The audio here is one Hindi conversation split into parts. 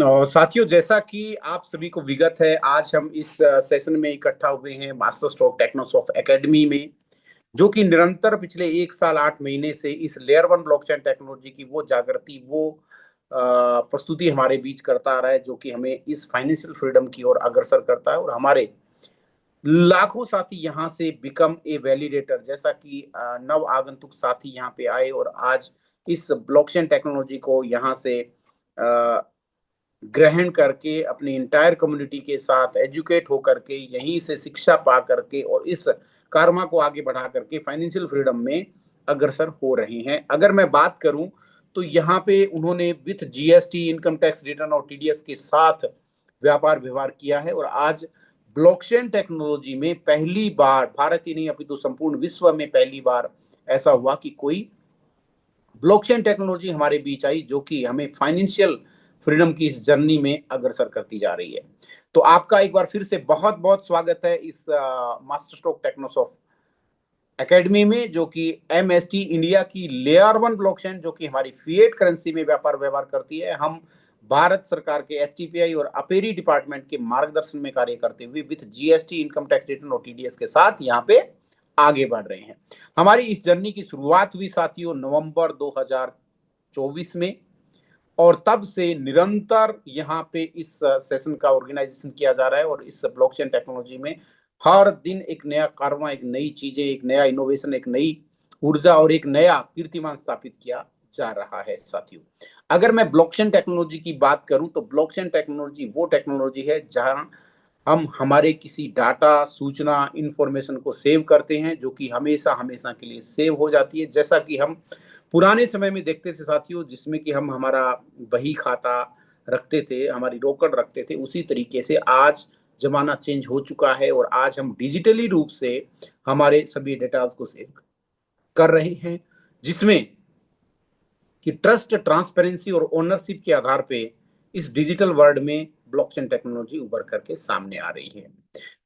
और साथियों, जैसा कि आप सभी को विगत है, आज हम इस सेशन में इकट्ठा हुए हैं मास्टर स्ट्रोक टेक्नोसॉफ्ट एकेडमी में, जो कि निरंतर पिछले 1 साल 8 महीने से इस लेयर वन ब्लॉकचेन टेक्नोलॉजी की वो जागृति, वो प्रस्तुति हमारे बीच करता आ रहा है, जो कि हमें इस फाइनेंशियल फ्रीडम की ओर अग्रसर करता है। और हमारे लाखों साथी यहाँ से बिकम ए वैलिडेटर, जैसा कि नव आगंतुक साथी यहाँ पे आए और आज इस ब्लॉकचेन टेक्नोलॉजी को यहाँ से ग्रहण करके अपनी इंटायर कम्युनिटी के साथ एजुकेट होकर के, यहीं से शिक्षा पा करके और इस कर्मा को आगे बढ़ा करके फाइनेंशियल फ्रीडम में अग्रसर हो रहे हैं। अगर मैं बात करूं तो यहाँ पे उन्होंने with GST, income tax return और टीडीएस के साथ व्यापार व्यवहार किया है। और आज ब्लॉकचेन टेक्नोलॉजी में पहली बार, भारत ही नहीं अपितु संपूर्ण विश्व में पहली बार ऐसा हुआ कि कोई ब्लॉकचेन टेक्नोलॉजी हमारे बीच आई, जो कि हमें फाइनेंशियल फ्रीडम की इस जर्नी में अग्रसर करती जा रही है। तो आपका एक बार फिर से बहुत बहुत स्वागत है इस मास्टर स्ट्रोक टेक्नोसॉफ्ट एकेडमी में, जो कि एमएसटी इंडिया की लेयर वन ब्लॉकचेन, जो कि हमारी फिएट करेंसी में व्यापार व्यवहार करती है, हम भारत सरकार के एसटीपीआई और अपेरी डिपार्टमेंट के मार्गदर्शन में कार्य करते हुए with GST, income tax return और टीडीएस के साथ यहाँ पे आगे बढ़ रहे हैं। हमारी इस जर्नी की शुरुआत हुई साथियों नवंबर 2024 में, और तब से निरंतर यहाँ पे इस सेशन का ऑर्गेनाइजेशन किया जा रहा है। और इस ब्लॉकचेन टेक्नोलॉजी में हर दिन एक नया कारवा, एक नई चीजें, एक नया इनोवेशन, एक नई ऊर्जा और एक नया कीर्तिमान स्थापित किया जा रहा है साथियों। अगर मैं ब्लॉकचेन टेक्नोलॉजी की बात करूं तो ब्लॉकचेन टेक्नोलॉजी वो टेक्नोलॉजी है जहां हम हमारे किसी डाटा, सूचना, इंफॉर्मेशन को सेव करते हैं, जो कि हमेशा हमेशा के लिए सेव हो जाती है। जैसा कि हम पुराने समय में देखते थे साथियों, जिसमें कि हम हमारा बही खाता रखते थे, हमारी रोकड़ रखते थे, उसी तरीके से आज जमाना चेंज हो चुका है और आज हम डिजिटली रूप से हमारे सभी डेटा को सेव कर रहे हैं, जिसमें कि ट्रस्ट, ट्रांसपेरेंसी और ओनरशिप के आधार पे इस डिजिटल वर्ल्ड में ब्लॉकचेन टेक्नोलॉजी उभर करके सामने आ रही है।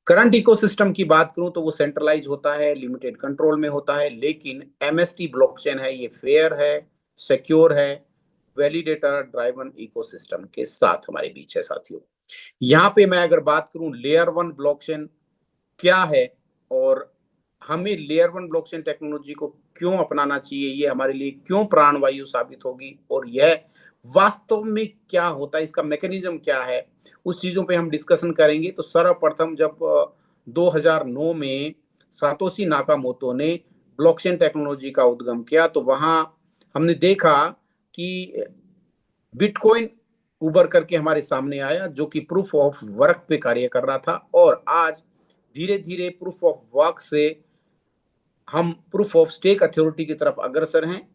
करंट इकोसिस्टम की बात करूं तो वो सेंट्रलाइज होता है, लिमिटेड कंट्रोल में होता है, लेकिन एमएसटी ब्लॉकचेन है, ये फेयर है, सिक्योर है, वैलिडेटर ड्राइवन इकोसिस्टम के साथ हमारे बीच है साथियों। यहाँ पे मैं अगर बात करूं लेयर वन ब्लॉकचेन क्या है और हमें लेयर वन ब्लॉकचेन टेक्नोलॉजी को क्यों अपनाना चाहिए, ये हमारे लिए क्यों प्राणवायु साबित होगी और यह वास्तव में क्या होता है, इसका मैकेनिज्म क्या है, उस चीजों पे हम डिस्कशन करेंगे। तो सर्वप्रथम जब 2009 में सातोशी नाकामोटो ने ब्लॉकचेन टेक्नोलॉजी का उद्गम किया, तो वहां हमने देखा कि बिटकॉइन उभर करके हमारे सामने आया, जो कि प्रूफ ऑफ वर्क पे कार्य कर रहा था। और आज धीरे धीरे प्रूफ ऑफ वर्क से हम प्रूफ ऑफ स्टेक अथॉरिटी की तरफ अग्रसर हैं।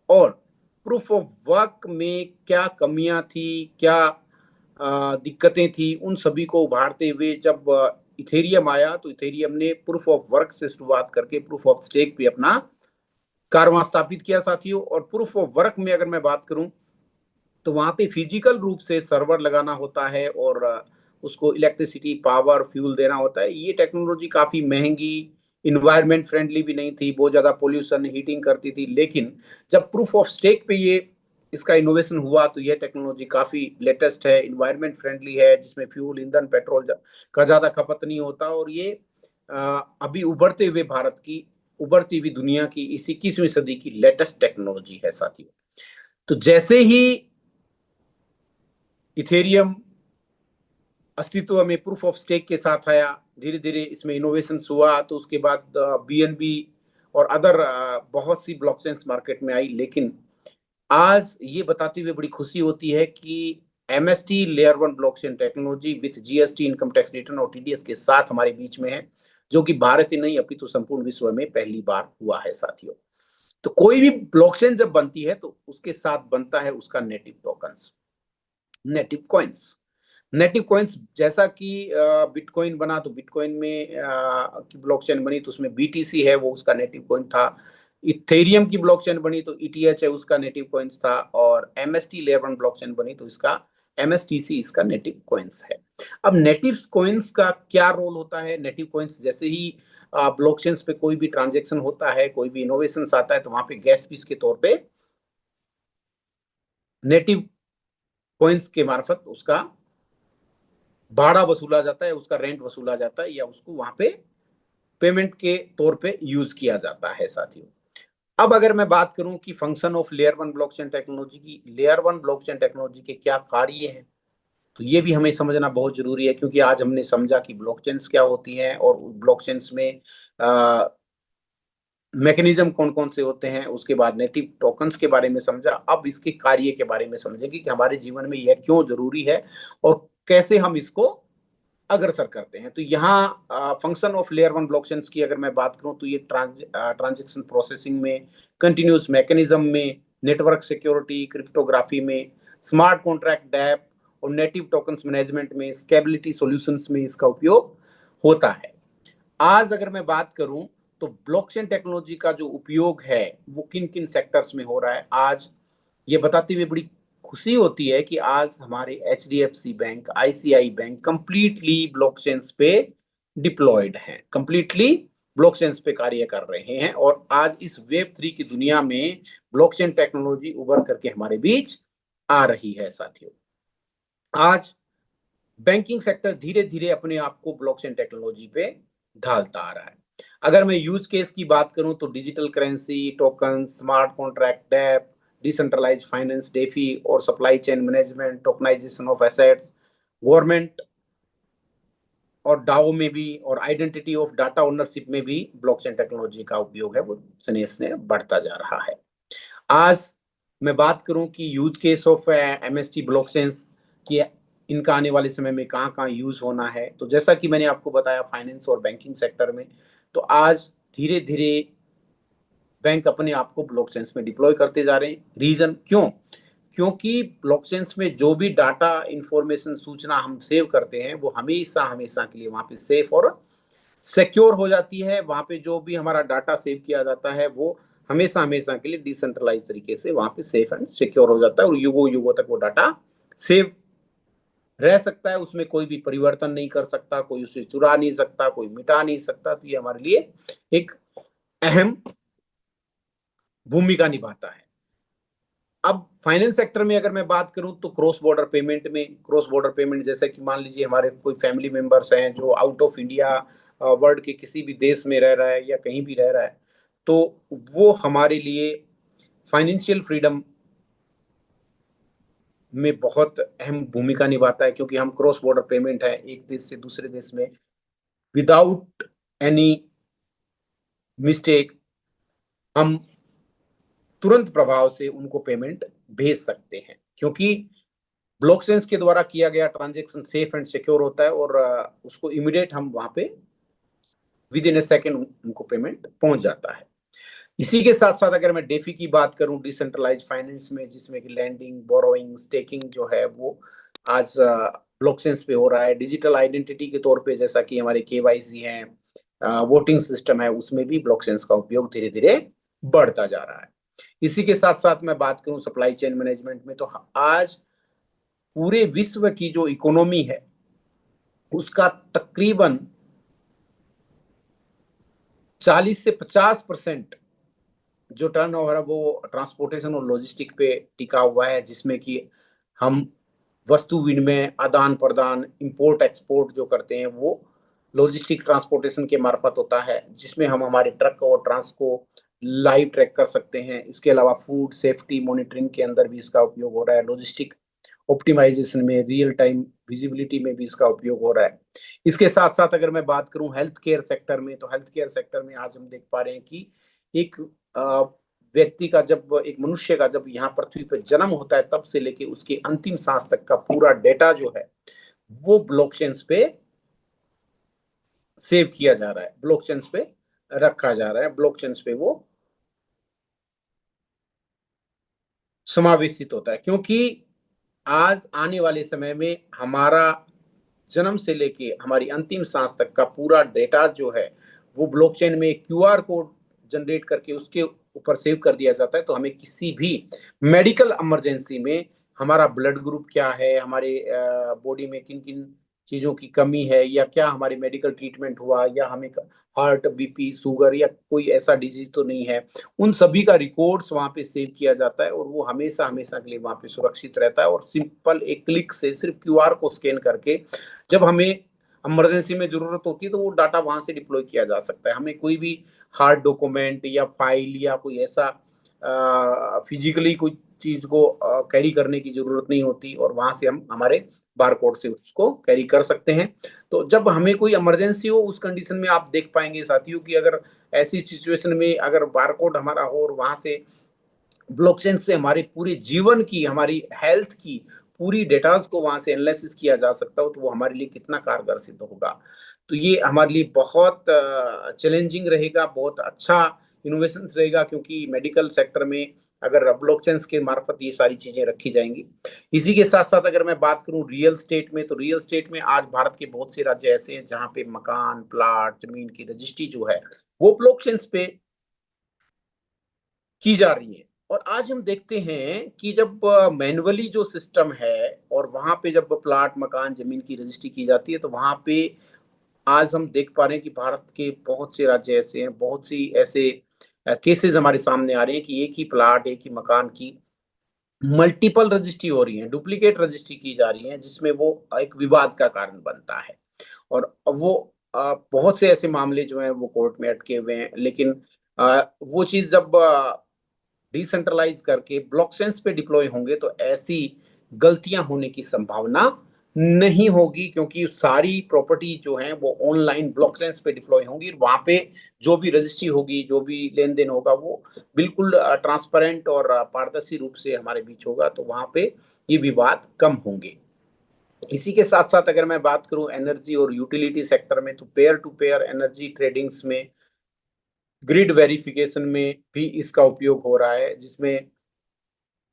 और प्रूफ ऑफ वर्क में क्या कमियां थी, क्या दिक्कतें थी, उन सभी को उभारते हुए जब इथेरियम आया, तो इथेरियम ने प्रूफ ऑफ वर्क से शुरुआत करके प्रूफ ऑफ स्टेक पे अपना कारवां स्थापित किया साथियों। और प्रूफ ऑफ वर्क में अगर मैं बात करूं तो वहां पे फिजिकल रूप से सर्वर लगाना होता है और उसको इलेक्ट्रिसिटी, पावर, फ्यूल देना होता है। ये टेक्नोलॉजी काफी महंगी, इन्वायरमेंट फ्रेंडली भी नहीं थी, बहुत ज्यादा पोल्यूशन, हीटिंग करती थी। लेकिन जब प्रूफ ऑफ स्टेक पे ये इसका इनोवेशन हुआ तो यह टेक्नोलॉजी काफी लेटेस्ट है, इन्वायरमेंट फ्रेंडली है, जिसमें फ्यूल, ईंधन, पेट्रोल का ज्यादा खपत नहीं होता। और ये अभी उभरते हुए भारत की, उभरती हुई दुनिया की इस 21वीं सदी की लेटेस्ट टेक्नोलॉजी है साथियों। तो जैसे ही इथेरियम अस्तित्व में प्रूफ ऑफ स्टेक के साथ आया, धीरे धीरे इसमें इनोवेशन हुआ, तो उसके बाद बीएनबी और अदर बहुत सी ब्लॉकचेन्स मार्केट में आई। लेकिन आज ये बताते हुए बड़ी खुशी होती है कि MST layer one blockchain technology with GST, income tax return और टीडीएस के साथ हमारे बीच में है, जो कि भारत ही नहीं अपितु संपूर्ण विश्व में पहली बार हुआ है साथियों। तो कोई भी ब्लॉकचेन जब बनती है तो उसके साथ बनता है उसका native tokens, native coins. Native coins जैसा कि बिटकॉइन बना तो बिटकॉइन में की ब्लॉकचेन बनी तो उसमें बीटीसी है, वो उसका नेटिव कॉइन था। इथेरियम की ब्लॉकचेन बनी तो ईटीएच है, उसका नेटिव कॉइन्स था। और एमएसटी लेयर वन ब्लॉकचेन बनी तो इसका एमएसटीसी इसका नेटिव कॉइन्स है। अब नेटिव कॉइन्स का क्या रोल होता है? नेटिव कॉइन्स जैसे ही ब्लॉकचेन्स पे कोई भी ट्रांजेक्शन होता है, कोई भी इनोवेशन आता है, तो वहां पे गैस फीस के तौर पे नेटिव कॉइन्स के मार्फत उसका भाड़ा वसूला जाता है, उसका रेंट वसूला जाता है, या उसको वहां पे पेमेंट के तौर पे यूज किया जाता है साथियों। अब अगर मैं बात करूं कि function of layer one blockchain technology की, लेयर वन ब्लॉकचेन टेक्नोलॉजी के क्या कार्य हैं, तो ये भी हमें समझना बहुत जरूरी है, क्योंकि आज हमने समझा कि ब्लॉकचेन्स क्या होती हैं और ब्लॉकचेन्स में मैकेनिज्म कौन कौन से होते हैं, उसके बाद नेटिव टोकन्स के बारे में समझा। अब इसके कार्य के बारे में समझेंगे कि हमारे जीवन में यह क्यों जरूरी है और कैसे हम इसको अग्रसर करते हैं। तो यहाँ function of layer one blockchains की अगर मैं बात करूं तो ये ट्रांजेक्शन प्रोसेसिंग में, कंटिन्यूस मैकेनिज्म में, नेटवर्क सिक्योरिटी, क्रिप्टोग्राफी में, स्मार्ट कॉन्ट्रैक्ट डैप और नेटिव टोकन्स मैनेजमेंट में, स्केबिलिटी सॉल्यूशंस में इसका उपयोग होता है। आज अगर मैं बात करूं तो ब्लॉकचेन टेक्नोलॉजी का जो उपयोग है वो किन किन सेक्टर्स में हो रहा है, आज ये बताते हुए बड़ी खुशी होती है कि आज हमारे HDFC bank, ICI bank completely blockchains पे डिप्लॉयड हैं, कंप्लीटली ब्लॉकचेन्स पे कार्य कर रहे हैं। और आज इस वेब 3 की दुनिया में ब्लॉकचेन टेक्नोलॉजी उभर करके हमारे बीच आ रही है साथियों। आज बैंकिंग सेक्टर धीरे धीरे अपने आप को ब्लॉकचेन टेक्नोलॉजी पे ढालता आ रहा है। अगर मैं यूज केस की बात करूं तो digital currency, token, smart contract dApp, decentralized finance DeFi और supply chain management, tokenization of assets, government और डाओ में भी, और आइडेंटिटी ऑफ डाटा ओनरशिप में भी ब्लॉकचेन टेक्नोलॉजी का उपयोग है वो स्नेह बढ़ता जा रहा है। आज मैं बात करूं कि use case of MST blockchains की, इनका आने वाले समय में कहाँ कहाँ यूज होना है, तो जैसा कि मैंने आपको बताया फाइनेंस और बैंकिंग सेक्टर में, तो आज धीरे धीरे बैंक अपने आप को ब्लॉकचेन्स में डिप्लॉय करते जा रहे हैं। रीजन क्यों? क्योंकि ब्लॉकचेन्स में जो भी डाटा इंफॉर्मेशन सूचना हम सेव करते हैं वो हमेशा हमेशा के लिए वहां पे सेफ और सिक्योर हो जाती है। वहां पे जो भी हमारा डाटा सेव किया जाता है वो हमेशा हमेशा के लिए डिसेंट्रलाइज तरीके से वहां पे सेफ एंड सिक्योर हो जाता है और युगों युगों तक वो डाटा सेव रह सकता है। उसमें कोई भी परिवर्तन नहीं कर सकता, कोई उसे चुरा नहीं सकता, कोई मिटा नहीं सकता। तो ये हमारे लिए एक अहम भूमिका निभाता है। अब फाइनेंस सेक्टर में अगर मैं बात करूं तो क्रॉस बॉर्डर पेमेंट में, क्रॉस बॉर्डर पेमेंट जैसे कि मान लीजिए हमारे कोई फैमिली मेंबर्स हैं जो आउट ऑफ इंडिया, वर्ल्ड के किसी भी देश में रह रहा है या कहीं भी रह रहा है, तो वो हमारे लिए फाइनेंशियल फ्रीडम में बहुत अहम भूमिका निभाता है, क्योंकि हम क्रॉस बॉर्डर पेमेंट है एक देश से दूसरे देश में विदाउट एनी मिस्टेक हम तुरंत प्रभाव से उनको पेमेंट भेज सकते हैं, क्योंकि ब्लॉकचेन्स के द्वारा किया गया ट्रांजैक्शन सेफ एंड सिक्योर होता है और उसको इमीडिएट हम वहां पे विद इन ए सेकेंड उनको पेमेंट पहुंच जाता है। इसी के साथ साथ अगर मैं डेफी की बात करूं, डिसेंट्रलाइज फाइनेंस में, जिसमें कि लैंडिंग, बोरोइंग, स्टेकिंग जो है वो आज ब्लॉकचेन्स पे हो रहा है। डिजिटल आइडेंटिटी के तौर पे जैसा कि हमारे KYC है, वोटिंग सिस्टम है, उसमें भी ब्लॉकचेन्स का उपयोग धीरे धीरे बढ़ता जा रहा है। इसी के साथ साथ मैं बात करूं सप्लाई चेन मैनेजमेंट में, तो आज पूरे विश्व की जो इकोनॉमी है उसका तकरीबन 40 से 50% जो टर्नओवर है वो ट्रांसपोर्टेशन और लॉजिस्टिक पे टिका हुआ है, जिसमें कि हम वस्तु विनिमय, आदान प्रदान, इंपोर्ट एक्सपोर्ट जो करते हैं वो लॉजिस्टिक ट्रांसपोर्टेशन के मार्फत होता है, जिसमें हम हमारे ट्रक और ट्रांस को लाइव ट्रैक कर सकते हैं। इसके अलावा फूड सेफ्टी मॉनिटरिंग के अंदर भी इसका उपयोग हो रहा है, लॉजिस्टिक ऑप्टिमाइजेशन में, रियल टाइम विजिबिलिटी में भी इसका उपयोग हो रहा है। इसके साथ साथ अगर मैं बात करूं हेल्थ केयर सेक्टर में, तो हेल्थ केयर सेक्टर में आज हम देख पा रहे हैं कि एक व्यक्ति का, जब एक मनुष्य का जब यहाँ पृथ्वी पर जन्म होता है तब से लेके उसके अंतिम सांस तक का पूरा डेटा जो है वो ब्लॉकचेन्स पे सेव किया जा रहा है, ब्लॉकचेन्स पे रखा जा रहा है, ब्लॉकचेन्स पे वो समावेशित होता है। क्योंकि आज आने वाले समय में हमारा जन्म से लेके हमारी अंतिम सांस तक का पूरा डेटा जो है वो ब्लॉकचेन में QR कोड जनरेट करके उसके ऊपर सेव कर दिया जाता है। तो हमें किसी भी मेडिकल इमरजेंसी में हमारा ब्लड ग्रुप क्या है, हमारे बॉडी में किन किन चीजों की कमी है, या क्या हमारी मेडिकल ट्रीटमेंट हुआ, या हमें हार्ट, बीपी, शुगर या कोई ऐसा डिजीज तो नहीं है, उन सभी का रिकॉर्ड्स वहाँ पे सेव किया जाता है और वो हमेशा हमेशा के लिए वहाँ पे सुरक्षित रहता है। और सिंपल एक क्लिक से सिर्फ क्यूआर को स्कैन करके जब हमें इमरजेंसी में जरूरत होती है तो वो डाटा वहां से डिप्लॉय किया जा सकता है। हमें कोई भी हार्ड डॉक्यूमेंट या फाइल या कोई ऐसा फिजिकली कोई चीज को कैरी करने की जरूरत नहीं होती, और वहां से हम हमारे बारकोड से उसको कैरी कर सकते हैं। तो जब हमें कोई इमरजेंसी हो उस कंडीशन में आप देख पाएंगे साथियों कि अगर ऐसी सिचुएशन में अगर बारकोड हमारा हो और वहां से ब्लॉकचेन से हमारे पूरे जीवन की, हमारी हेल्थ की पूरी डेटास को वहां से एनालिसिस किया जा सकता हो, तो वो हमारे लिए कितना कारगर सिद्ध होगा। तो ये हमारे लिए बहुत चैलेंजिंग रहेगा, बहुत अच्छा इनोवेशन रहेगा, क्योंकि मेडिकल सेक्टर में अगर ब्लॉकचेन के मार्फत ये सारी चीजें रखी जाएंगी। इसी के साथ साथ अगर मैं बात करूं रियल स्टेट में, तो रियल स्टेट में आज भारत के बहुत से राज्य ऐसे हैं जहां पे मकान, प्लाट, जमीन की रजिस्ट्री जो है वो ब्लॉकचेन पे की जा रही है। और आज हम देखते हैं कि जब मैनुअली जो सिस्टम है और वहां पे जब प्लाट, मकान, जमीन की रजिस्ट्री की जाती है, तो वहां पे आज हम देख पा रहे हैं कि भारत के बहुत से राज्य ऐसे हैं, बहुत सी ऐसे केसेस हमारे सामने आ रहे हैं कि एक ही प्लाट, एक ही मकान की मल्टीपल रजिस्ट्री हो रही है, डुप्लीकेट रजिस्ट्री की जा रही है, जिसमें वो एक विवाद का कारण बनता है। और वो बहुत से ऐसे मामले जो हैं वो कोर्ट में अटके हुए हैं। लेकिन वो चीज जब डिसेंट्रलाइज करके ब्लॉकचेन्स पे डिप्लॉय होंगे तो ऐसी गलतियां होने की संभावना नहीं होगी, क्योंकि सारी प्रॉपर्टी जो है वो ऑनलाइन ब्लॉकचेन्स पे डिप्लॉय होंगी। वहां पे जो भी रजिस्ट्री होगी, जो भी लेन देन होगा, वो बिल्कुल ट्रांसपेरेंट और पारदर्शी रूप से हमारे बीच होगा, तो वहां पे ये विवाद कम होंगे। इसी के साथ साथ अगर मैं बात करूं एनर्जी और यूटिलिटी सेक्टर में, तो peer to peer energy tradings में, ग्रिड वेरिफिकेशन में भी इसका उपयोग हो रहा है, जिसमें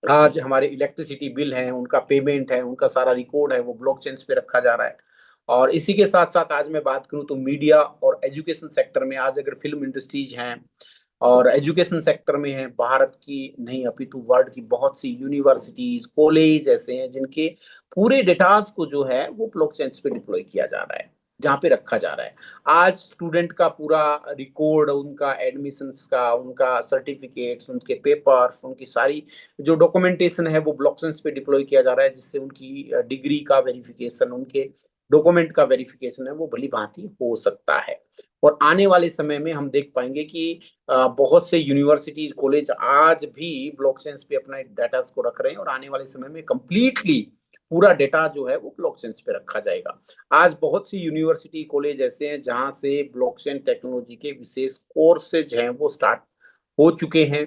आज हमारे इलेक्ट्रिसिटी बिल हैं, उनका पेमेंट है, उनका सारा रिकॉर्ड है, वो ब्लॉकचेन पे रखा जा रहा है। और इसी के साथ साथ आज मैं बात करूं तो मीडिया और एजुकेशन सेक्टर में, आज अगर फिल्म इंडस्ट्रीज हैं और एजुकेशन सेक्टर में है, भारत की नहीं अपितु वर्ल्ड की बहुत सी यूनिवर्सिटीज, कॉलेज ऐसे हैं जिनके पूरे डेटास को जो है वो ब्लॉकचेन पे डिप्लॉय किया जा रहा है, जहाँ पे रखा जा रहा है। आज स्टूडेंट का पूरा रिकॉर्ड, उनका एडमिशंस का, उनका सर्टिफिकेट्स, उनके पेपर्स, उनकी सारी जो डॉक्यूमेंटेशन है वो ब्लॉकचेन पे डिप्लॉय किया जा रहा है, जिससे उनकी डिग्री का वेरिफिकेशन, उनके डॉक्यूमेंट का वेरिफिकेशन है वो भली भांति हो सकता है। और आने वाले समय में हम देख पाएंगे कि बहुत से यूनिवर्सिटीज, कॉलेज आज भी ब्लॉकचेन पे अपना डाटा को रख रहे हैं, और आने वाले समय में कंप्लीटली पूरा डेटा जो है वो ब्लॉकचेन पे रखा जाएगा। आज बहुत सी यूनिवर्सिटी, कॉलेज ऐसे हैं जहां से ब्लॉकचेन टेक्नोलॉजी के विशेष कोर्सेज हैं वो स्टार्ट हो चुके हैं,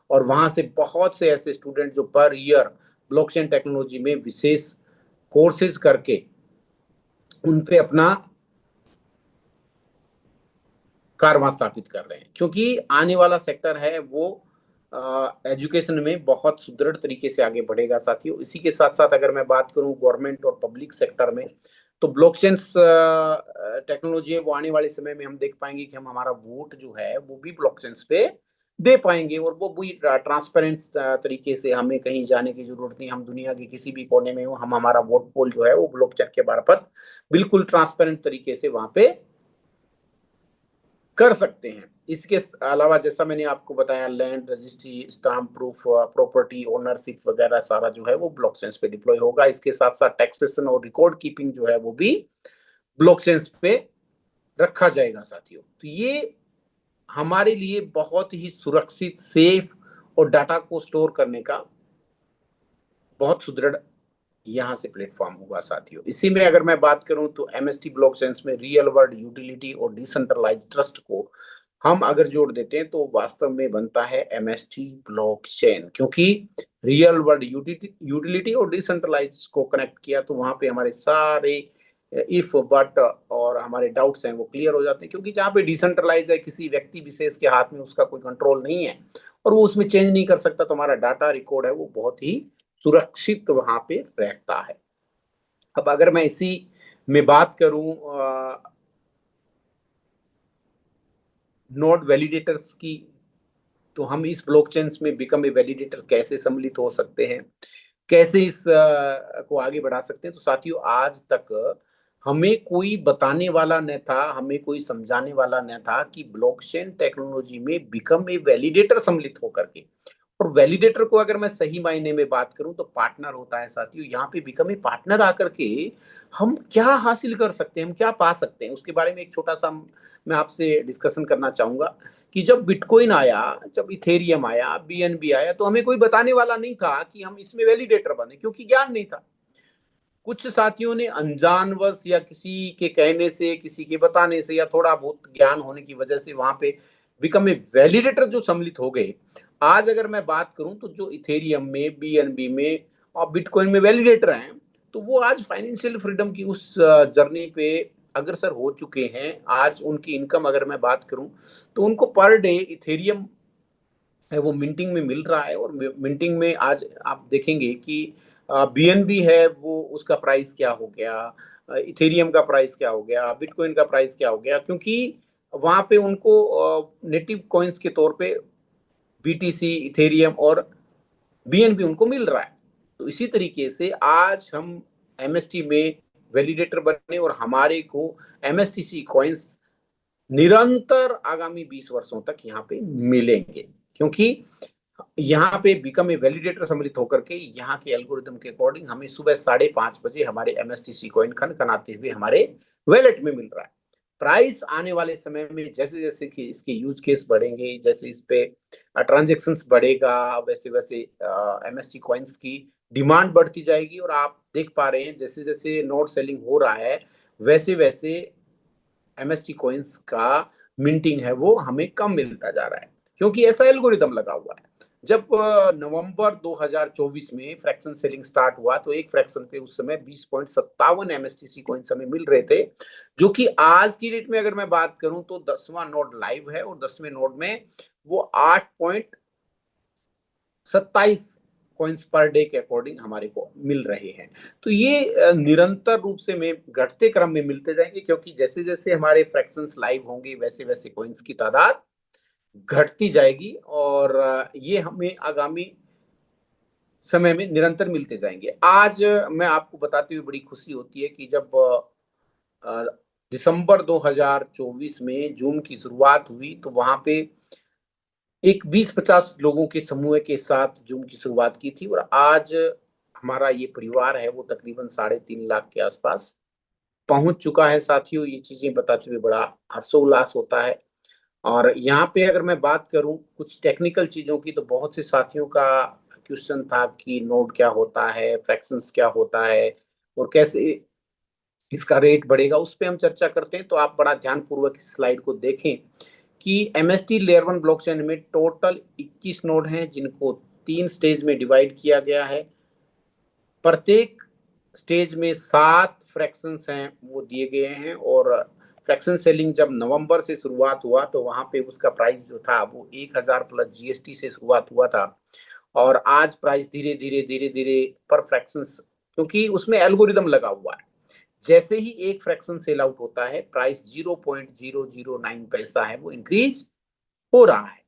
और वहां से बहुत से ऐसे स्टूडेंट जो पर ईयर ब्लॉकचेन टेक्नोलॉजी में विशेष कोर्सेज करके उन पे अपना कारवां स्थापित कर रहे हैं, क्योंकि आने वाला सेक्टर है वो एजुकेशन में बहुत सुदृढ़ तरीके से आगे बढ़ेगा साथियों। इसी के साथ साथ अगर मैं बात करूं गवर्नमेंट और पब्लिक सेक्टर में, तो ब्लॉकचेन टेक्नोलॉजी है वो आने वाले समय में हम देख पाएंगे कि हम हमारा वोट जो है वो भी ब्लॉकचेन पे दे पाएंगे, और वो भी ट्रांसपेरेंट तरीके से, हमें कहीं जाने की जरूरत नहीं, हम दुनिया के किसी भी कोने में हो, हम हमारा वोट पोल जो है वो ब्लॉकचेन के मार्फत बिल्कुल ट्रांसपेरेंट तरीके से वहां पे कर सकते हैं। इसके अलावा जैसा मैंने आपको बताया, land registry, stamp proof, property ownership वगैरह सारा जो है वो ब्लॉकचेन पे डिप्लॉय होगा। इसके साथ साथ टैक्सेशन और रिकॉर्ड कीपिंग जो है वो भी ब्लॉकचेन पे रखा जाएगा साथियों। तो ये हमारे लिए बहुत ही सुरक्षित, सेफ और डाटा को स्टोर करने का बहुत सुदृढ़ यहाँ से प्लेटफॉर्म होगा साथियों। इसी में अगर मैं बात करूं तो एमएसटी ब्लॉकचेन में रियल वर्ल्ड यूटिलिटी और डिसेंट्रलाइज्ड ट्रस्ट को हम अगर जोड़ देते हैं तो वास्तव में बनता है एमएसटी ब्लॉकचेन, क्योंकि रियल वर्ल्ड यूटिलिटी और डिसेंट्रलाइज को कनेक्ट किया तो वहां पे हमारे सारे इफ बट और हमारे डाउट्स हैं वो क्लियर हो जाते हैं, क्योंकि जहाँ पे डिसेंट्रलाइज है, किसी व्यक्ति विशेष के हाथ में उसका कोई कंट्रोल नहीं है और वो उसमें चेंज नहीं कर सकता, तो हमारा डाटा रिकॉर्ड है वो बहुत ही सुरक्षित वहां पे रहता है। अब अगर मैं इसी में बात करूं नोड वैलिडेटर्स की, तो हम इस ब्लॉकचेन में बिकम ए वैलिडेटर कैसे सम्मिलित हो सकते हैं, कैसे इस को आगे बढ़ा सकते हैं। तो साथियों आज तक हमें कोई बताने वाला न था, हमें कोई समझाने वाला न था कि ब्लॉकचेन टेक्नोलॉजी में बिकम ए वैलिडेटर सम्मिलित होकर के, और वैलिडेटर को अगर मैं सही मायने में बात करूं तो पार्टनर होता है साथियों। यहाँ पे बिकम ए पार्टनर आकर के हम क्या हासिल कर सकते हैं, हम क्या पा सकते हैं, उसके बारे में एक छोटा सा मैं आपसे डिस्कशन करना चाहूंगा। कि जब बिटकॉइन आया, जब इथेरियम आया, बीएनबी आया, तो हमें कोई बताने वाला नहीं था कि हम इसमें वैलिडेटर बने, क्योंकि ज्ञान नहीं था। कुछ साथियों ने अनजानवश या किसी के कहने से, किसी के बताने से, या थोड़ा बहुत ज्ञान होने की वजह से वहां पे बिकम ए वैलिडेटर जो सम्मिलित हो गए। आज अगर मैं बात करूं तो जो इथेरियम में, बीएनबी में और बिटकॉइन में वैलिडेटर हैं, तो वो आज फाइनेंशियल फ्रीडम की उस जर्नी पे अग्रसर हो चुके हैं। आज उनकी इनकम अगर मैं बात करूं तो उनको पर डे इथेरियम है वो मिंटिंग में मिल रहा है। और मिंटिंग में आज आप देखेंगे कि बीएनबी है वो, उसका प्राइस क्या हो गया, इथेरियम का प्राइस क्या हो गया, बिटकॉइन का प्राइस क्या हो गया, क्योंकि वहां पे उनको नेटिव कॉइन्स के तौर पे बीटीसी, इथेरियम और बीएनबी उनको मिल रहा है। तो इसी तरीके से आज हम एमएसटी में वैलिडेटर बने और हमारे को एमएसटीसी कॉइन्स निरंतर आगामी 20 वर्षों तक यहाँ पे मिलेंगे, क्योंकि यहाँ पे बिकम ए वैलिडेटर सम्मिलित होकर के यहाँ के एल्गोरिदम के अकॉर्डिंग हमें सुबह 5:30 बजे हमारे एमएसटीसी कॉइन खन खनाते हुए हमारे वैलेट में मिल रहा है। प्राइस आने वाले समय में जैसे जैसे कि इसके यूज केस बढ़ेंगे, जैसे इस पे ट्रांजेक्शन्स बढ़ेगा, वैसे वैसे एमएसटी कॉइन्स की डिमांड बढ़ती जाएगी। और आप देख पा रहे हैं जैसे जैसे नोट सेलिंग हो रहा है, वैसे वैसे एमएसटी कॉइन्स का मिंटिंग है वो हमें कम मिलता जा रहा है, क्योंकि ऐसा एल्गोरिदम लगा हुआ है। जब नवंबर 2024 में फ्रैक्शन सेलिंग स्टार्ट हुआ तो एक फ्रैक्शन पे उस समय 20.57 एमएसटीसी कॉइन्स हमें मिल रहे थे, जो कि आज की डेट में अगर मैं बात करूं तो 10वां नोड लाइव है, और 10वें नोड में वो 8.27 कॉइन्स पर डे के अकॉर्डिंग हमारे को मिल रहे हैं। तो ये निरंतर रूप से में घटते क्रम में मिलते जाएंगे, क्योंकि जैसे जैसे हमारे फ्रैक्शंस लाइव होंगे वैसे वैसे कॉइन्स की तादाद घटती जाएगी, और ये हमें आगामी समय में निरंतर मिलते जाएंगे। आज मैं आपको बताते हुए बड़ी खुशी होती है कि जब अ, दिसंबर 2024 में जून की शुरुआत हुई तो वहां पे एक 20-50 लोगों के समूह के साथ जूम की शुरुआत की थी, और आज हमारा ये परिवार है वो तकरीबन 3.5 लाख के आसपास पहुंच चुका है। साथियों, ये चीजें बताते हुए बड़ा हर्षोल्लास होता है। और यहाँ पे अगर मैं बात करूं कुछ टेक्निकल चीजों की, तो बहुत से साथियों का क्वेश्चन था कि नोड क्या होता है, फ्रैक्शंस क्या होता है, और कैसे इसका रेट बढ़ेगा, उस पर हम चर्चा करते हैं। तो आप बड़ा ध्यानपूर्वक इस स्लाइड को देखें कि एमएसटी लेयर 1 ब्लॉकचेन में टोटल 21 नोड हैं, जिनको 3 स्टेज में डिवाइड किया गया है। प्रत्येक स्टेज में 7 फ्रैक्शंस हैं वो दिए गए हैं, और फ्रैक्शन सेलिंग जब नवंबर से शुरुआत हुआ तो वहां पे उसका प्राइस जो था वो 1000 प्लस जीएसटी से शुरुआत हुआ था। और आज प्राइस धीरे धीरे धीरे धीरे पर फ्रैक्शंस, क्योंकि उसमें एल्गोरिदम लगा हुआ है, जैसे ही एक फ्रैक्शन सेल आउट होता है प्राइस 0.009 पैसा है वो इंक्रीज हो रहा है,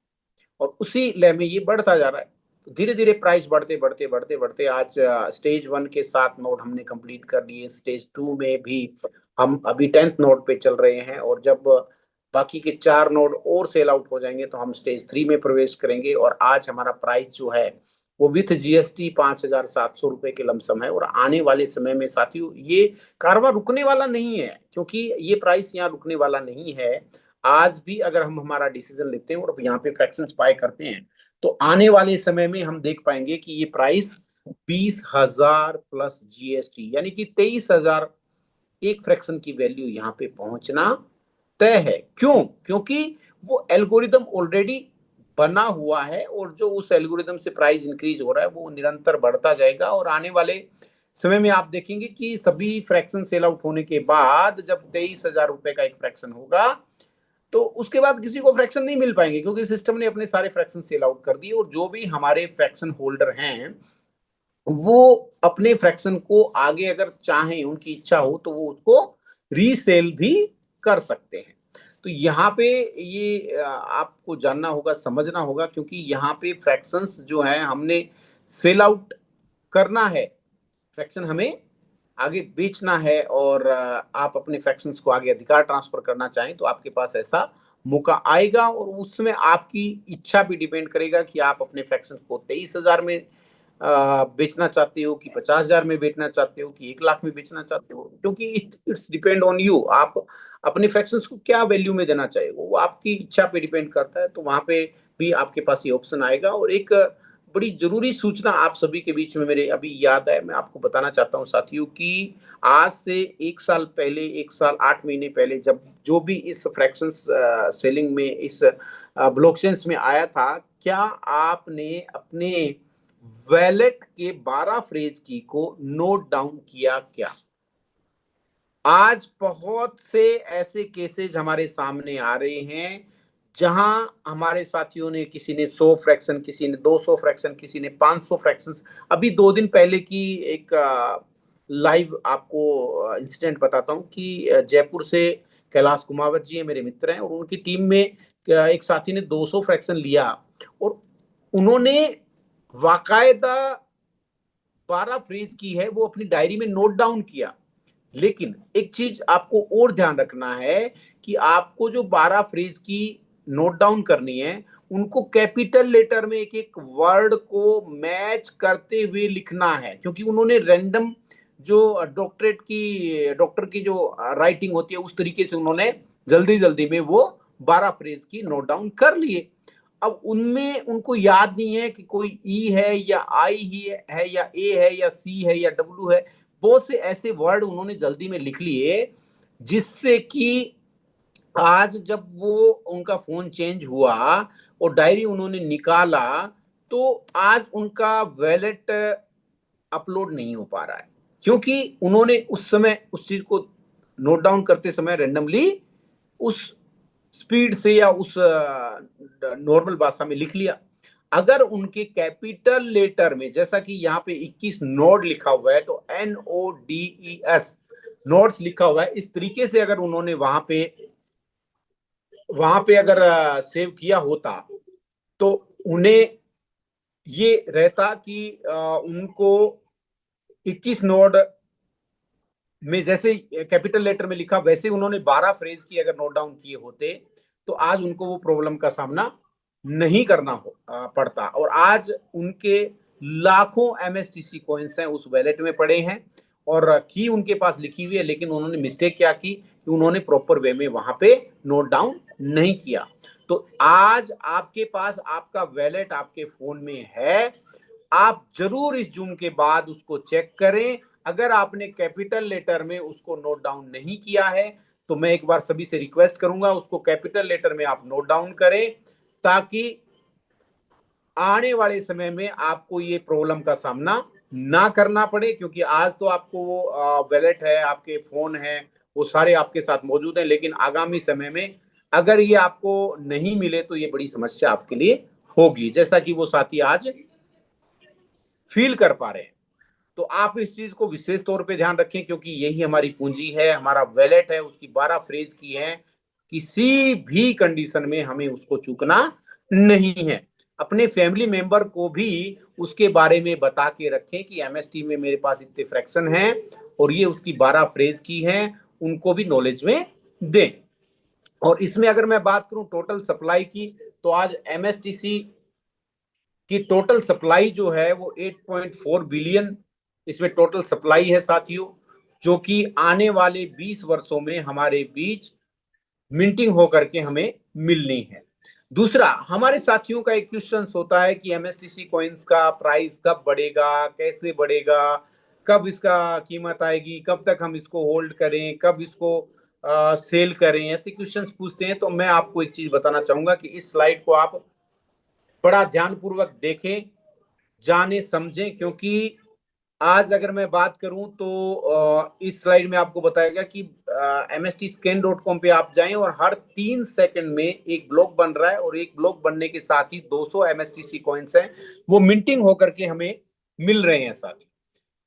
और उसी लय में ये बढ़ता जा रहा है। तो धीरे धीरे प्राइस बढ़ते बढ़ते बढ़ते बढ़ते आज स्टेज 1 के 7 नोड हमने कंप्लीट कर लिए, स्टेज 2 में भी हम अभी 10th नोड पे चल रहे हैं, और जब बाकी के 4 नोड और सेल आउट हो जाएंगे तो हम स्टेज 3 में प्रवेश करेंगे। और आज हमारा प्राइस जो है वो विथ जीएसटी 5,700 रुपए के लमसम है। और आने वाले समय में साथियों ये कारवां रुकने वाला नहीं है, क्योंकि ये प्राइस यहाँ रुकने वाला नहीं है। आज भी अगर हम हमारा डिसीजन लेते हैं और यहाँ पे फ्रैक्शंस बाय करते हैं तो आने वाले समय में हम देख पाएंगे कि ये प्राइस 20,000 प्लस जीएसटी यानी कि 23,000 एक फ्रैक्शन की वैल्यू यहाँ पे पहुंचना तय है। क्यों? क्योंकि वो एल्गोरिदम ऑलरेडी बना हुआ है, और जो उस एल्गोरिदम से प्राइस इंक्रीज हो रहा है वो निरंतर बढ़ता जाएगा। और आने वाले समय में आप देखेंगे कि सभी फ्रैक्शन सेल आउट होने के बाद जब 23,000 रुपए का एक फ्रैक्शन होगा तो उसके बाद किसी को फ्रैक्शन नहीं मिल पाएंगे, क्योंकि सिस्टम ने अपने सारे फ्रैक्शन सेल आउट कर दिए। और जो भी हमारे फ्रैक्शन होल्डर हैं वो अपने फ्रैक्शन को आगे अगर चाहें, उनकी इच्छा हो तो वो उसको रीसेल भी कर सकते हैं। तो यहाँ पे ये आपको जानना होगा, समझना होगा, क्योंकि यहाँ पे फ्रैक्शंस जो है हमने सेल आउट करना है, फ्रैक्शन हमें आगे बेचना है और आप अपने फ्रैक्शंस को आगे अधिकार ट्रांसफर करना चाहें तो आपके पास ऐसा मौका आएगा और उसमें आपकी इच्छा भी डिपेंड करेगा कि आप अपने फ्रैक्शंस को 23,000 में बेचना चाहते हो कि 50,000 में बेचना चाहते हो कि 1 लाख में बेचना चाहते हो, क्योंकि इट्स डिपेंड ऑन यू। आप अपने फ्रैक्शंस को क्या वैल्यू में देना चाहिए वो आपकी इच्छा पे डिपेंड करता है। तो वहां पे भी आपके पास ये ऑप्शन आएगा। और एक बड़ी जरूरी सूचना आप सभी के बीच में मेरे अभी याद है, मैं आपको बताना चाहता हूँ साथियों कि आज से 1 साल पहले, 1 साल 8 महीने पहले जब जो भी इस फ्रैक्शंस सेलिंग में इस ब्लॉकचेन्स में आया था, क्या आपने अपने वैलेट के 12 फ्रेज की को नोट डाउन किया क्या? आज बहुत से ऐसे केसेस हमारे सामने आ रहे हैं जहां हमारे साथियों ने, किसी ने 100 फ्रैक्शन, किसी ने 200 फ्रैक्शन, किसी ने 500 फ्रैक्शंस। अभी 2 दिन पहले की एक लाइव आपको इंसिडेंट बताता हूं कि जयपुर से कैलाश कुमावत जी है, मेरे मित्र हैं, और उनकी टीम में एक साथी ने 200 फ्रैक्शन लिया और उन्होंने वाकायदा 12 फ्रेज की है वो अपनी डायरी में नोट डाउन किया। लेकिन एक चीज आपको और ध्यान रखना है कि आपको जो 12 फ्रेज की नोट डाउन करनी है उनको कैपिटल लेटर में एक एक वर्ड को मैच करते हुए लिखना है, क्योंकि उन्होंने रैंडम जो डॉक्टर की जो राइटिंग होती है उस तरीके से उन्होंने जल्दी जल्दी में वो 12 फ्रेज की नोट डाउन कर लिए। अब उनमें उनको याद नहीं है कि कोई ई है या आई ही है या ए है या सी है या डब्ल्यू है। बहुत से ऐसे वर्ड उन्होंने जल्दी में लिख लिए जिससे कि आज जब वो उनका फोन चेंज हुआ और डायरी उन्होंने निकाला तो आज उनका वैलेट अपलोड नहीं हो पा रहा है, क्योंकि उन्होंने उस समय उस चीज को नोट डाउन करते समय रेंडमली उस स्पीड से या उस नॉर्मल भाषा में लिख लिया। अगर उनके कैपिटल लेटर में, जैसा कि यहाँ पे 21 नोड लिखा हुआ है, तो NODES नोट्स लिखा हुआ है, इस तरीके से अगर उन्होंने वहां पे अगर सेव किया होता तो उन्हें ये रहता कि उनको 21 नोड में जैसे कैपिटल लेटर में लिखा वैसे उन्होंने 12 फ्रेज की अगर नोट डाउन किए होते तो आज उनको वो प्रॉब्लम का सामना नहीं करना पड़ता। और आज उनके लाखों MSTC कॉइन्स हैं उस वैलेट में पड़े हैं और की उनके पास लिखी हुई है, लेकिन उन्होंने मिस्टेक क्या की कि उन्होंने प्रॉपर वे में वहां पे नोट डाउन नहीं किया। तो आज आपके पास आपका वैलेट आपके फोन में है, आप जरूर इस जूम के बाद उसको चेक करें। अगर आपने कैपिटल लेटर में उसको नोट डाउन नहीं किया है तो मैं एक बार सभी से रिक्वेस्ट करूंगा उसको कैपिटल लेटर में आप नोट डाउन करें, ताकि आने वाले समय में आपको ये प्रॉब्लम का सामना ना करना पड़े। क्योंकि आज तो आपको वो वैलेट है, आपके फोन है, वो सारे आपके साथ मौजूद हैं, लेकिन आगामी समय में अगर ये आपको नहीं मिले तो ये बड़ी समस्या आपके लिए होगी, जैसा कि वो साथी आज फील कर पा रहे हैं। तो आप इस चीज को विशेष तौर पे ध्यान रखें, क्योंकि यही हमारी पूंजी है, हमारा वैलेट है, उसकी 12 फ्रेज की है, किसी भी कंडीशन में हमें उसको चूकना नहीं है। अपने फैमिली मेंबर को भी उसके बारे में बता के रखें कि MST में मेरे पास इतने फ्रैक्शन हैं और ये उसकी 12 फ्रेज की हैं, उनको भी नॉलेज में दें। और इसमें अगर मैं बात करूं टोटल सप्लाई की, तो आज MSTC की टोटल सप्लाई जो है वो 8.4 बिलियन इसमें टोटल सप्लाई है साथियों, जो कि आने वाले 20 वर्षों में हमारे बीच मिंटिंग होकर के हमें मिलनी है। दूसरा, हमारे साथियों का एक क्वेश्चन होता है कि MSTC कॉइन्स का प्राइस कब बढ़ेगा, कैसे बढ़ेगा, कब इसका कीमत आएगी, कब तक हम इसको होल्ड करें, कब इसको सेल करें, ऐसे क्वेश्चंस पूछते हैं। तो मैं आपको एक चीज बताना चाहूंगा कि इस स्लाइड को आप बड़ा ध्यानपूर्वक देखें, जाने समझें, क्योंकि आज अगर मैं बात करूं तो इस स्लाइड में आपको बताएगा कि mstscan.com पे आप जाएं और हर 3 सेकंड में एक ब्लॉक बन रहा है और एक ब्लॉक बनने के साथ ही 200 MSTC कॉइन्स हैं वो मिंटिंग होकर के हमें मिल रहे हैं साथी।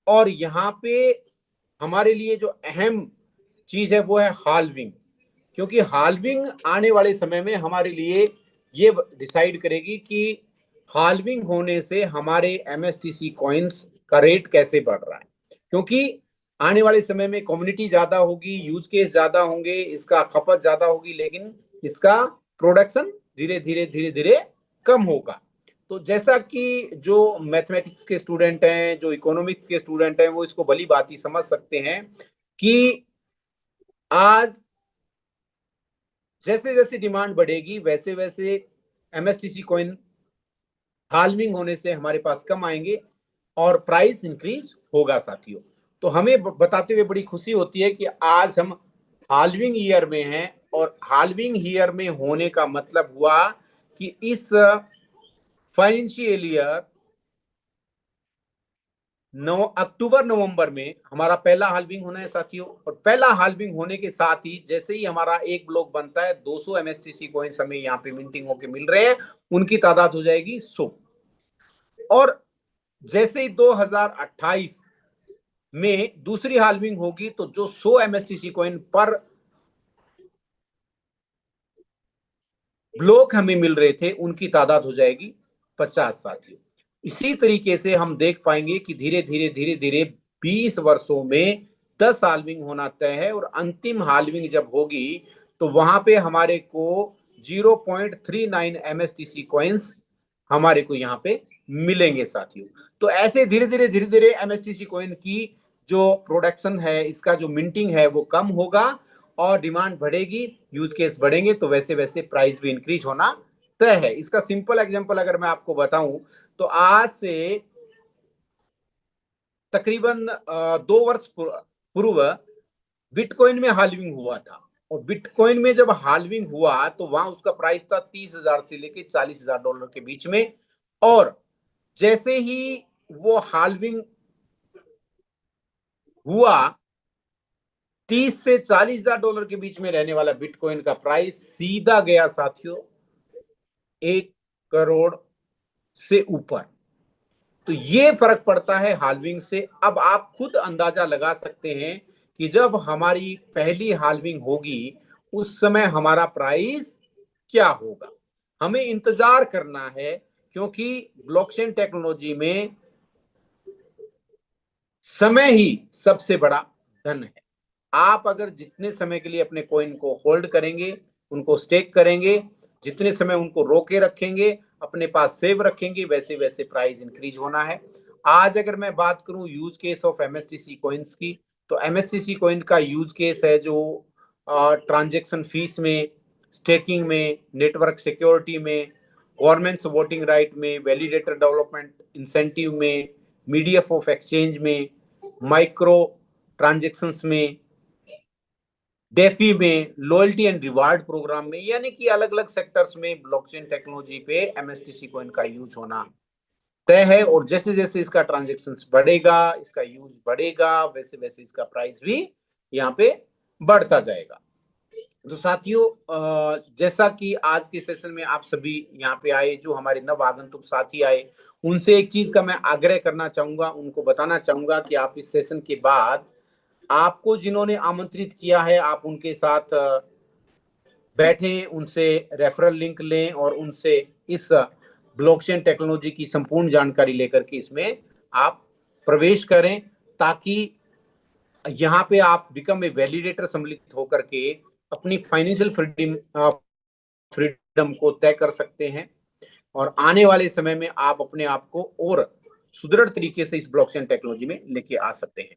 और यहाँ पे हमारे लिए जो अहम चीज है वो है हाल्विंग, क्योंकि हाल्विंग आने वाले समय में हमारे लिए ये डिसाइड करेगी कि हाल्विंग होने से हमारे MSTC कॉइन्स का रेट कैसे बढ़ रहा है। क्योंकि आने वाले समय में कम्युनिटी ज्यादा होगी, यूज केस ज्यादा होंगे, इसका खपत ज्यादा होगी, लेकिन इसका प्रोडक्शन धीरे धीरे धीरे धीरे कम होगा। तो जैसा कि जो मैथमेटिक्स के स्टूडेंट हैं, जो इकोनॉमिक्स के स्टूडेंट हैं, वो इसको भली भांति समझ सकते हैं कि आज जैसे जैसे डिमांड बढ़ेगी वैसे वैसे एमएसटीसी कॉइन हाल्विंग होने से हमारे पास कम आएंगे और प्राइस इंक्रीज होगा साथियों। तो हमें बताते हुए बड़ी खुशी होती है कि आज हम हाल्विंग ईयर में हैं, और हाल्विंग ईयर में होने का मतलब हुआ कि इस फाइनेंशियल ईयर अक्टूबर नवंबर में हमारा पहला हाल्विंग होना है साथियों। और पहला हाल्विंग होने के साथ ही जैसे ही हमारा एक ब्लॉक बनता है, 200 एमएसटीसी कॉइन्स हमें यहाँ पे मिंटिंग होके मिल रहे हैं, उनकी तादाद हो जाएगी 100। और जैसे ही 2028 में दूसरी हाल्विंग होगी तो जो 100 एमएसटीसी कॉइन पर ब्लॉक हमें मिल रहे थे, उनकी तादाद हो जाएगी 50 साथियों। इसी तरीके से हम देख पाएंगे कि धीरे धीरे धीरे धीरे 20 वर्षों में 10 हाल्विंग होना तय है, और अंतिम हाल्विंग जब होगी तो वहां पे हमारे को 0.39 एमएसटीसी कॉइन्स हमारे को यहाँ पे मिलेंगे साथियों। तो ऐसे धीरे धीरे एमएसटीसी कॉइन की जो प्रोडक्शन है, इसका जो मिंटिंग है वो कम होगा, और डिमांड बढ़ेगी, यूज केस बढ़ेंगे, तो वैसे वैसे प्राइस भी इंक्रीज होना तय है। इसका सिंपल एग्जांपल अगर मैं आपको बताऊं तो आज से तकरीबन 2 वर्ष पूर्व बिटकॉइन में हाल्विंग हुआ था, और बिटकॉइन में जब हाल्विंग हुआ तो वहां उसका प्राइस था 30,000 से लेके $40,000 के बीच में। और जैसे ही वो हाल्विंग हुआ, 30 से $40,000 के बीच में रहने वाला बिटकॉइन का प्राइस सीधा गया साथियों 1 करोड़ से ऊपर। तो ये फर्क पड़ता है हाल्विंग से। अब आप खुद अंदाजा लगा सकते हैं कि जब हमारी पहली हाल्विंग होगी उस समय हमारा प्राइस क्या होगा। हमें इंतजार करना है, क्योंकि ब्लॉकचेन टेक्नोलॉजी में समय ही सबसे बड़ा धन है। आप अगर जितने समय के लिए अपने कॉइन को होल्ड करेंगे, उनको स्टेक करेंगे, जितने समय उनको रोके रखेंगे, अपने पास सेव रखेंगे, वैसे वैसे प्राइस इंक्रीज होना है। आज अगर मैं बात करूं use case of MSTC coins की, तो एमएसटीसी कॉइन का यूज केस है जो ट्रांजेक्शन फीस में, स्टेकिंग में, नेटवर्क सिक्योरिटी में, गवर्नमेंट्स वोटिंग राइट में, वैलिडेटर डेवलपमेंट इंसेंटिव में, मीडियम ऑफ एक्सचेंज में, माइक्रो ट्रांजेक्शंस में, डेफी में, लॉयल्टी एंड रिवार्ड प्रोग्राम में, यानी कि अलग अलग सेक्टर्स में ब्लॉकचेन टेक्नोलॉजी पे एमएसटीसी कॉइन का यूज होना तय है। और जैसे जैसे इसका ट्रांजेक्शन बढ़ेगा, इसका यूज बढ़ेगा, वैसे वैसे इसका प्राइस भी यहाँ पे बढ़ता जाएगा। तो साथियों, जैसा कि आज के सेशन में आप सभी यहाँ पे आए, जो हमारे नव आगंतुक साथी आए, उनसे एक चीज का मैं आग्रह करना चाहूंगा, उनको बताना चाहूंगा कि आप इस सेशन के बाद आपको जिन्होंने आमंत्रित किया है, आप उनके साथ बैठें, उनसे रेफरल लिंक लें, और उनसे इस ब्लॉकचेन टेक्नोलॉजी की संपूर्ण जानकारी लेकर के इसमें आप प्रवेश करें, ताकि यहाँ पे आप बिकम ए वैलिडेटर सम्मिलित होकर के अपनी फाइनेंशियल फ्रीडम को तय कर सकते हैं, और आने वाले समय में आप अपने आप को और सुदृढ़ तरीके से इस ब्लॉकचेन टेक्नोलॉजी में लेके आ सकते हैं।